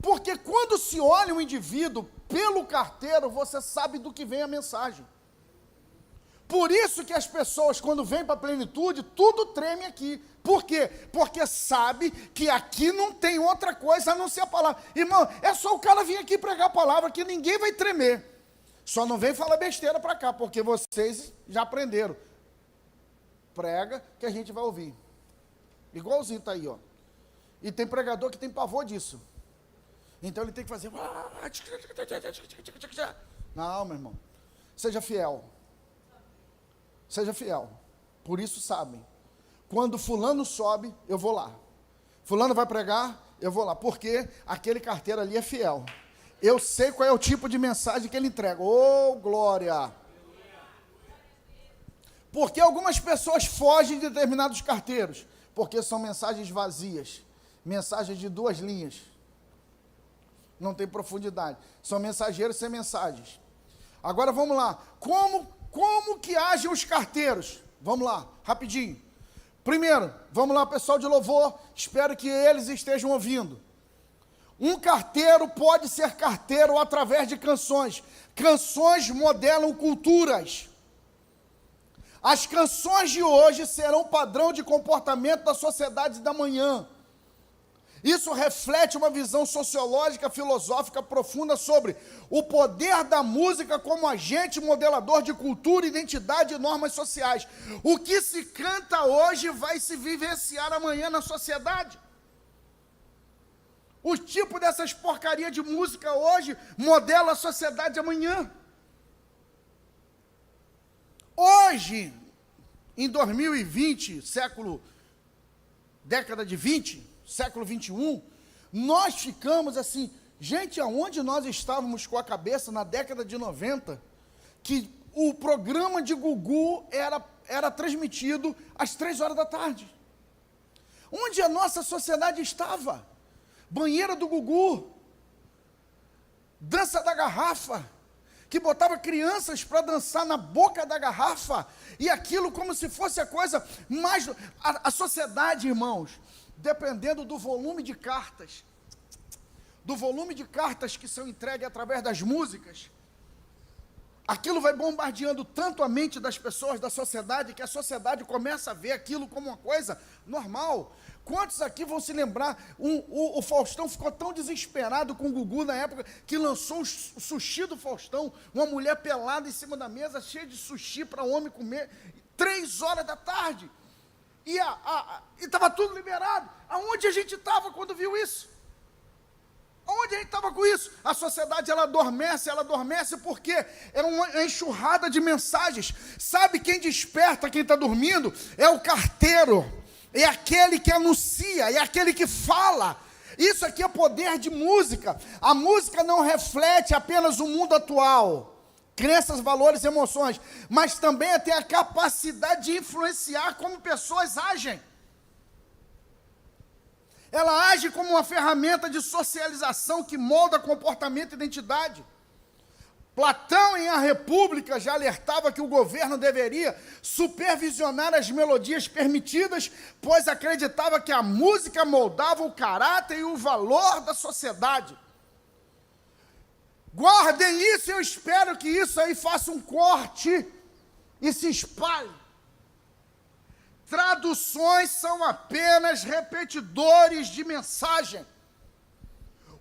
Porque quando se olha um indivíduo pelo carteiro, você sabe do que vem a mensagem. Por isso que as pessoas, quando vêm para a plenitude, tudo treme aqui. Por quê? Porque sabe que aqui não tem outra coisa a não ser a palavra. Irmão, é só o cara vir aqui pregar a palavra que ninguém vai tremer. Só não vem falar besteira para cá, porque vocês já aprenderam. Prega que a gente vai ouvir. Igualzinho está aí, ó. E tem pregador que tem pavor disso. Então ele tem que fazer. Não, meu irmão. Seja fiel. Seja fiel. Por isso sabem. Quando fulano sobe, eu vou lá. Fulano vai pregar, eu vou lá. Porque aquele carteiro ali é fiel. Eu sei qual é o tipo de mensagem que ele entrega. Oh, glória! Porque algumas pessoas fogem de determinados carteiros? Porque são mensagens vazias. Mensagens de 2 linhas. Não tem profundidade. São mensageiros sem mensagens. Agora vamos lá. Como que agem os carteiros? Vamos lá, rapidinho. Primeiro, vamos lá, pessoal de louvor. Espero que eles estejam ouvindo. Um carteiro pode ser carteiro através de canções. Canções modelam culturas. As canções de hoje serão padrão de comportamento da sociedade da manhã. Isso reflete uma visão sociológica, filosófica profunda sobre o poder da música como agente modelador de cultura, identidade e normas sociais. O que se canta hoje vai se vivenciar amanhã na sociedade. O tipo dessas porcarias de música hoje modela a sociedade amanhã. Hoje, em 2020, década de 20, século 21, nós ficamos assim, gente, aonde nós estávamos com a cabeça na década de 90, que o programa de Gugu era transmitido às 3 horas da tarde. Onde a nossa sociedade estava? Banheira do Gugu, dança da garrafa, que botava crianças para dançar na boca da garrafa, e aquilo como se fosse a coisa mais... A sociedade, irmãos, dependendo do volume de cartas que são entregues através das músicas, aquilo vai bombardeando tanto a mente das pessoas, da sociedade, que a sociedade começa a ver aquilo como uma coisa normal. Quantos aqui vão se lembrar, o Faustão ficou tão desesperado com o Gugu na época, que lançou o sushi do Faustão, uma mulher pelada em cima da mesa, cheia de sushi para o homem comer, 3 horas da tarde, e estava tudo liberado. Aonde a gente estava quando viu isso? Aonde a gente estava com isso? A sociedade, ela adormece porque é uma enxurrada de mensagens. Sabe quem desperta quem está dormindo? É o carteiro, é aquele que anuncia, é aquele que fala. Isso aqui é poder de música. A música não reflete apenas o mundo atual, crenças, valores, emoções, mas também tem a capacidade de influenciar como pessoas agem. Ela age como uma ferramenta de socialização que molda comportamento e identidade. Platão, em A República, já alertava que o governo deveria supervisionar as melodias permitidas, pois acreditava que a música moldava o caráter e o valor da sociedade. Guardem isso, eu espero que isso aí faça um corte e se espalhe. Traduções são apenas repetidores de mensagem.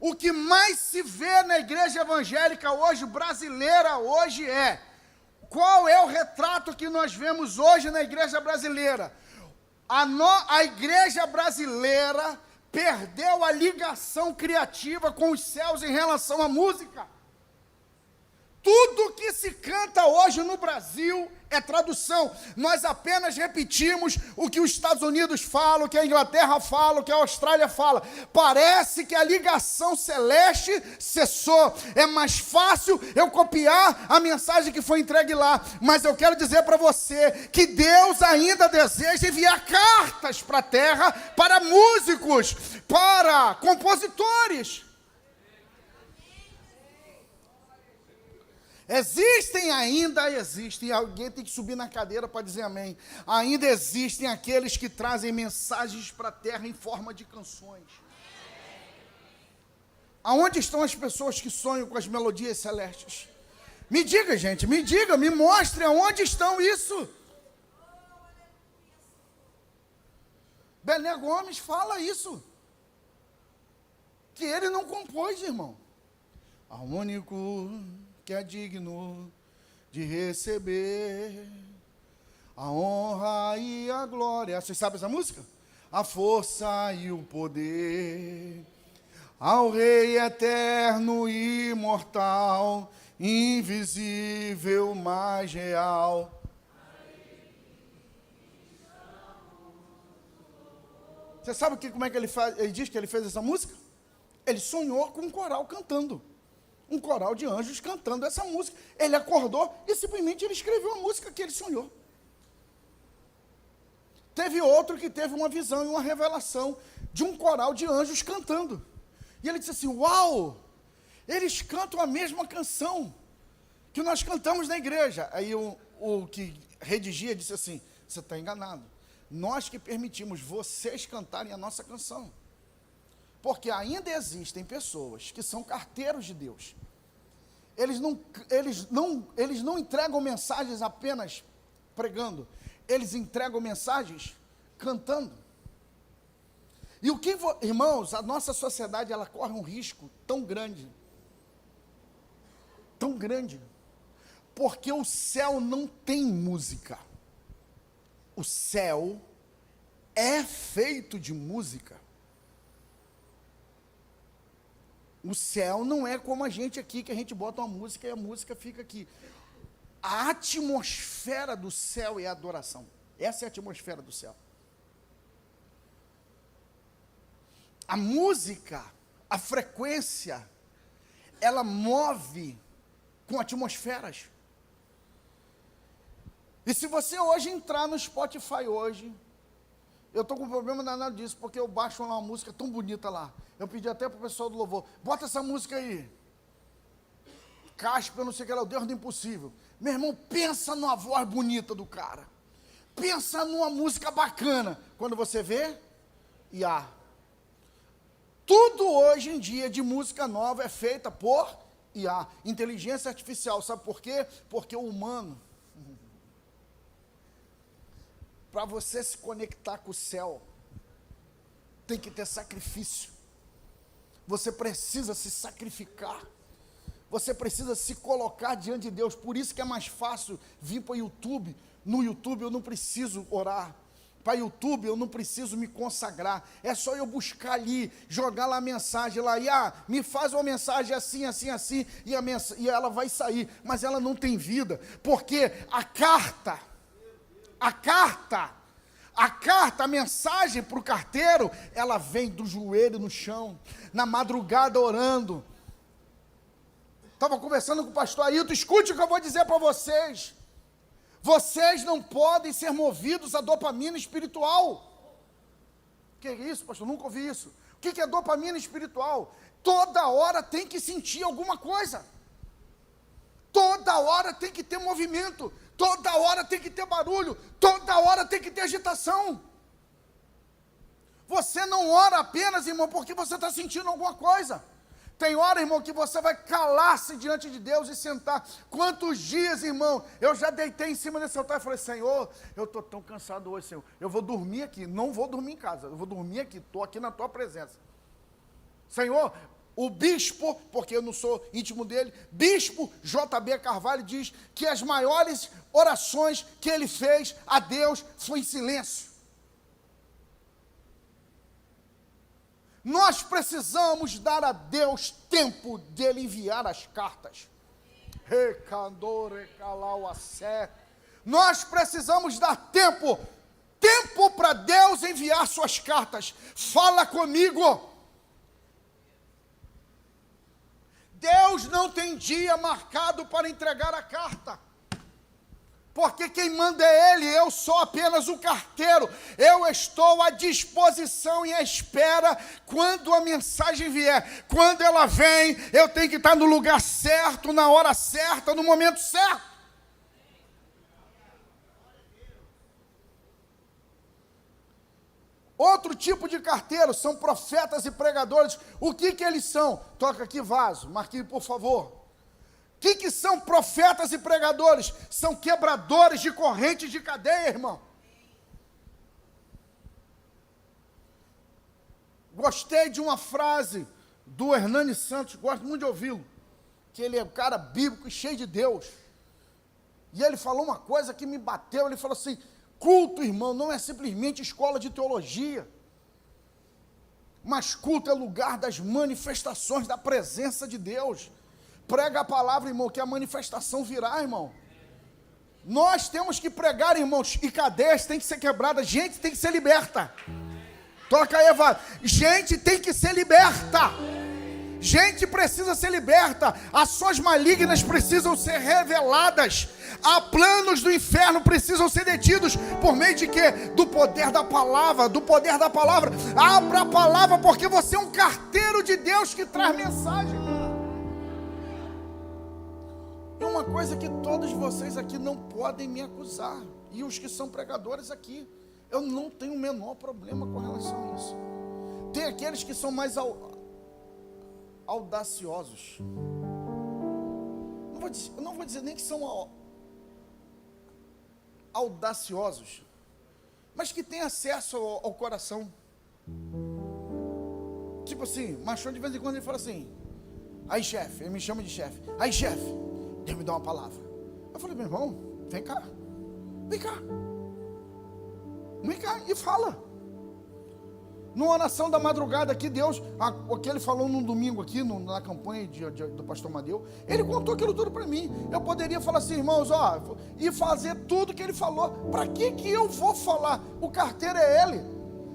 O que mais se vê na igreja evangélica hoje, brasileira hoje, qual é o retrato que nós vemos hoje na igreja brasileira? A igreja brasileira perdeu a ligação criativa com os céus em relação à música. Tudo que se canta hoje no Brasil é tradução. Nós apenas repetimos o que os Estados Unidos falam, o que a Inglaterra fala, o que a Austrália fala. Parece que a ligação celeste cessou. É mais fácil eu copiar a mensagem que foi entregue lá. Mas eu quero dizer para você que Deus ainda deseja enviar cartas para a terra, para músicos, para compositores. Existem, alguém tem que subir na cadeira para dizer amém. Ainda existem aqueles que trazem mensagens para a terra em forma de canções. Aonde estão as pessoas que sonham com as melodias celestes? Me diga, gente, me mostre aonde estão isso. Bené Gomes fala isso. Que ele não compôs, irmão. Ao único que é digno de receber a honra e a glória. Vocês sabem essa música? A força e o poder ao Rei eterno e imortal, invisível, mais real. Você sabe como é que ele faz? Ele diz que ele fez essa música? Ele sonhou com um coral cantando. Um coral de anjos cantando essa música. Ele acordou e simplesmente ele escreveu a música que ele sonhou. Teve outro que teve uma visão e uma revelação de um coral de anjos cantando. E ele disse assim, uau, eles cantam a mesma canção que nós cantamos na igreja. Aí o que redigia disse assim, você está enganado. Nós que permitimos vocês cantarem a nossa canção. Porque ainda existem pessoas que são carteiros de Deus. Eles não entregam mensagens apenas pregando. Eles entregam mensagens cantando. E irmãos, a nossa sociedade, ela corre um risco tão grande, porque o céu não tem música. O céu é feito de música. O céu não é como a gente aqui, que a gente bota uma música e a música fica aqui. A atmosfera do céu é a adoração. Essa é a atmosfera do céu. A música, a frequência, ela move com atmosferas. E se você hoje entrar no Spotify hoje, eu estou com um problema danado disso, porque eu baixo uma música tão bonita lá. Eu pedi até para o pessoal do louvor, bota essa música aí. Casper, não sei o que era, o Deus do impossível. Meu irmão, pensa numa voz bonita do cara. Pensa numa música bacana. Quando você vê, tudo hoje em dia de música nova é feita por IA, inteligência artificial. Sabe por quê? Porque o humano, para você se conectar com o céu, tem que ter sacrifício. Você precisa se sacrificar. Você precisa se colocar diante de Deus. Por isso que é mais fácil vir para o YouTube. No YouTube eu não preciso orar. Para o YouTube eu não preciso me consagrar. É só eu buscar ali, jogar lá a mensagem lá. E me faz uma mensagem assim, assim, assim. E ela vai sair. Mas ela não tem vida. Porque a carta, a mensagem para o carteiro, ela vem do joelho no chão, na madrugada orando. Estava conversando com o pastor Ailton, escute o que eu vou dizer para vocês. Vocês não podem ser movidos a dopamina espiritual. O que é isso, pastor? Nunca ouvi isso. O que é dopamina espiritual? Toda hora tem que sentir alguma coisa. Toda hora tem que ter movimento, toda hora tem que ter barulho, toda hora tem que ter agitação. Você não ora apenas, irmão, porque você está sentindo alguma coisa. Tem hora, irmão, que você vai calar-se diante de Deus e sentar. Quantos dias, irmão, eu já deitei em cima desse altar e falei: Senhor, eu estou tão cansado hoje, Senhor, eu vou dormir aqui, não vou dormir em casa, eu vou dormir aqui, estou aqui na tua presença. Senhor, o bispo, porque eu não sou íntimo dele, bispo J.B. Carvalho diz que as maiores orações que ele fez a Deus foi em silêncio. Nós precisamos dar a Deus tempo dele enviar as cartas. Nós precisamos dar tempo para Deus enviar suas cartas. Fala comigo. Deus não tem dia marcado para entregar a carta, porque quem manda é Ele, eu sou apenas o carteiro. Eu estou à disposição e à espera quando a mensagem vier. Quando ela vem, eu tenho que estar no lugar certo, na hora certa, no momento certo. Outro tipo de carteiro são profetas e pregadores. O que eles são? Toca aqui, vaso, Marquinhos, por favor. O que são profetas e pregadores? São quebradores de correntes de cadeia, irmão. Gostei de uma frase do Hernani Santos, gosto muito de ouvi-lo, que ele é um cara bíblico e cheio de Deus. E ele falou uma coisa que me bateu, ele falou assim: culto, irmão, não é simplesmente escola de teologia, mas culto é lugar das manifestações da presença de Deus. Prega a palavra, irmão, que a manifestação virá, irmão. Nós temos que pregar, irmãos, e cadeias têm que ser quebradas, gente tem que ser liberta. Toca aí, Eva. Gente tem que ser liberta. Gente precisa ser liberta. Ações malignas precisam ser reveladas. Há planos do inferno precisam ser detidos. Por meio de quê? Do poder da palavra. Do poder da palavra. Abra a palavra, porque você é um carteiro de Deus que traz mensagem. E uma coisa que todos vocês aqui não podem me acusar, e os que são pregadores aqui, eu não tenho o menor problema com relação a isso. Tem aqueles que são mais audaciosos. Não vou dizer nem que são audaciosos, mas que têm acesso ao coração. Tipo assim, Machão de vez em quando ele fala assim: aí chefe, ele me chama de chefe. Aí chefe, Deus me dá uma palavra. Eu falei: meu irmão, vem cá, vem cá, vem cá e fala. Numa oração da madrugada aqui, Deus, o que ele falou num domingo aqui, na campanha do pastor Madeu, ele contou aquilo tudo para mim. Eu poderia falar assim: irmãos, ó, e fazer tudo que ele falou. Para que eu vou falar? O carteiro é ele.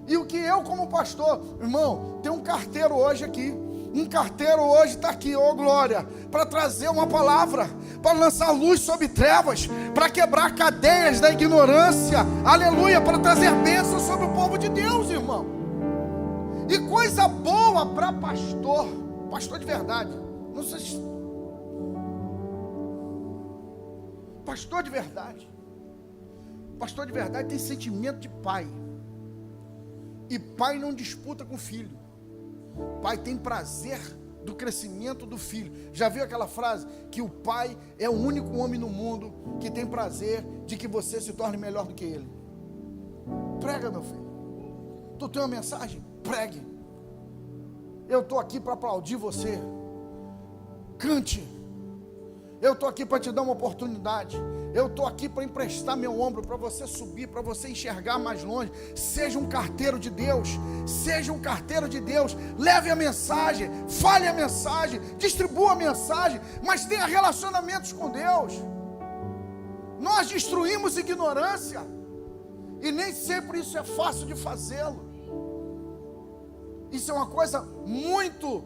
E o que eu como pastor, irmão, tem um carteiro hoje aqui. Um carteiro hoje está aqui, ô glória, para trazer uma palavra, para lançar luz sobre trevas, para quebrar cadeias da ignorância, aleluia, para trazer bênção sobre o povo de Deus, irmão. E coisa boa para pastor de verdade, não sei se... pastor de verdade tem sentimento de pai, e pai não disputa com filho. Pai tem prazer do crescimento do filho. Já viu aquela frase que o pai é o único homem no mundo que tem prazer de que você se torne melhor do que ele? Prega, meu filho. Tu tem uma mensagem? Pregue. Eu estou aqui para aplaudir você. Cante. Eu estou aqui para te dar uma oportunidade. Eu estou aqui para emprestar meu ombro, para você subir, para você enxergar mais longe. Seja um carteiro de Deus. Seja um carteiro de Deus. Leve a mensagem, fale a mensagem, distribua a mensagem, mas tenha relacionamentos com Deus. Nós destruímos ignorância, e nem sempre isso é fácil de fazê-lo. Isso é uma coisa muito,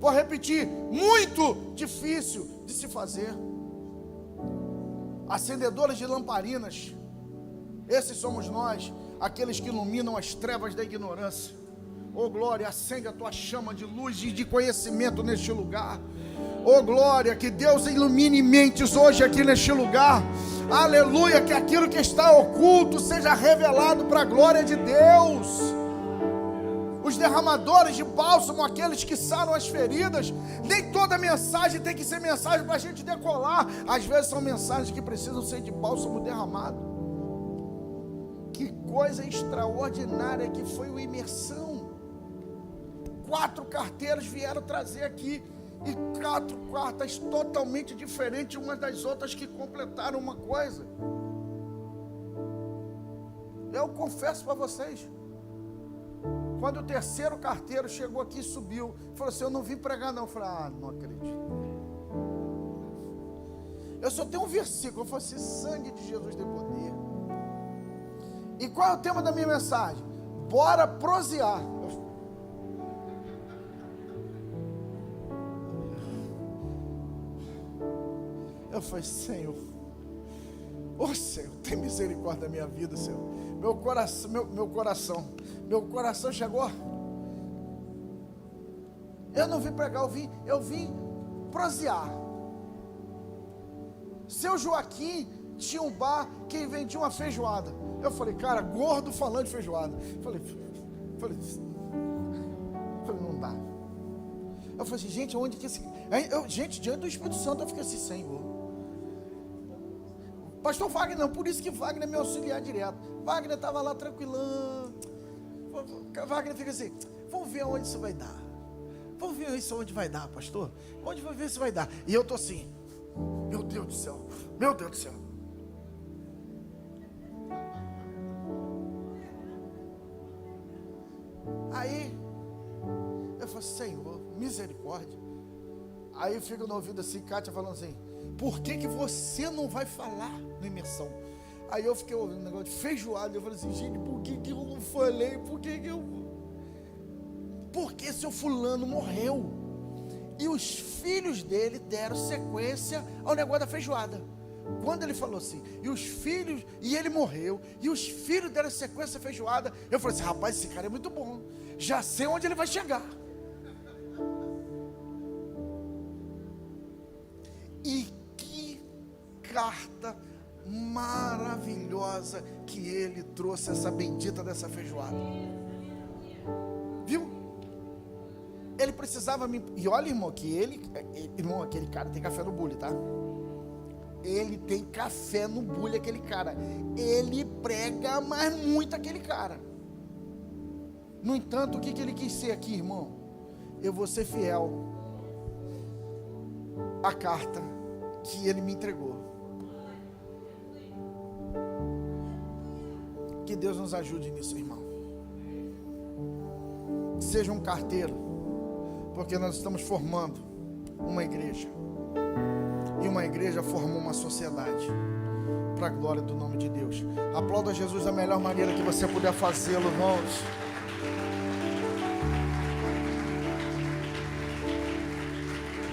vou repetir, muito difícil de se fazer. Acendedores de lamparinas, esses somos nós, aqueles que iluminam as trevas da ignorância. Oh glória, acende a tua chama de luz e de conhecimento neste lugar. Oh glória, que Deus ilumine mentes hoje aqui neste lugar. Aleluia, que aquilo que está oculto seja revelado para a glória de Deus. Os derramadores de bálsamo, aqueles que saram as feridas. Nem toda mensagem tem que ser mensagem para a gente decolar. Às vezes são mensagens que precisam ser de bálsamo derramado. Que coisa extraordinária que foi o Imersão. 4 carteiras vieram trazer aqui. E 4 quartas totalmente diferentes umas das outras, que completaram uma coisa. Eu confesso para vocês, quando o 3º carteiro chegou aqui e subiu, falou assim: eu não vim pregar não. Eu falei: não acredito. Eu só tenho um versículo. Eu falei assim: sangue de Jesus tem poder. E qual é o tema da minha mensagem? Bora prosear. Eu falei: Senhor, ô Senhor, tem misericórdia da minha vida, Senhor. Meu coração chegou. Eu não vim pregar, eu vim prosear. Seu Joaquim tinha um bar que vendia uma feijoada. Eu falei: cara, gordo falando de feijoada. Falei, não dá. Eu falei assim: gente, onde que esse... gente, diante do Espírito Santo, eu fiquei assim: Senhor. Pastor Wagner não, por isso que Wagner é meu auxiliar direto. Wagner estava lá tranquilão. Wagner fica assim: vamos ver onde isso vai dar. Vamos ver isso onde vai dar, pastor. Onde vai ver se vai dar. E eu estou assim: meu Deus do céu, meu Deus do céu. Aí eu falei: Senhor, misericórdia. Aí eu fico no ouvido assim, Kátia falando assim: por que você não vai falar na imersão? Aí eu fiquei ouvindo um negócio de feijoada. Eu falei assim: gente, por que eu não falei? Porque seu fulano morreu e os filhos dele deram sequência ao negócio da feijoada. Quando ele falou assim, e ele morreu, e os filhos deram sequência à feijoada, eu falei assim: rapaz, esse cara é muito bom, já sei onde ele vai chegar. E que carta maravilhosa que ele trouxe, essa bendita dessa feijoada. Viu? Ele precisava me... E olha, irmão, irmão, aquele cara tem café no bule, tá? Ele tem café no bule, aquele cara. Ele prega, mas muito aquele cara. No entanto, o que ele quis ser aqui, irmão? Eu vou ser fiel à carta que ele me entregou. Que Deus nos ajude nisso, irmão. Seja um carteiro, porque nós estamos formando uma igreja, e uma igreja forma uma sociedade, para a glória do nome de Deus. Aplauda Jesus da melhor maneira que você puder fazê-lo, irmãos.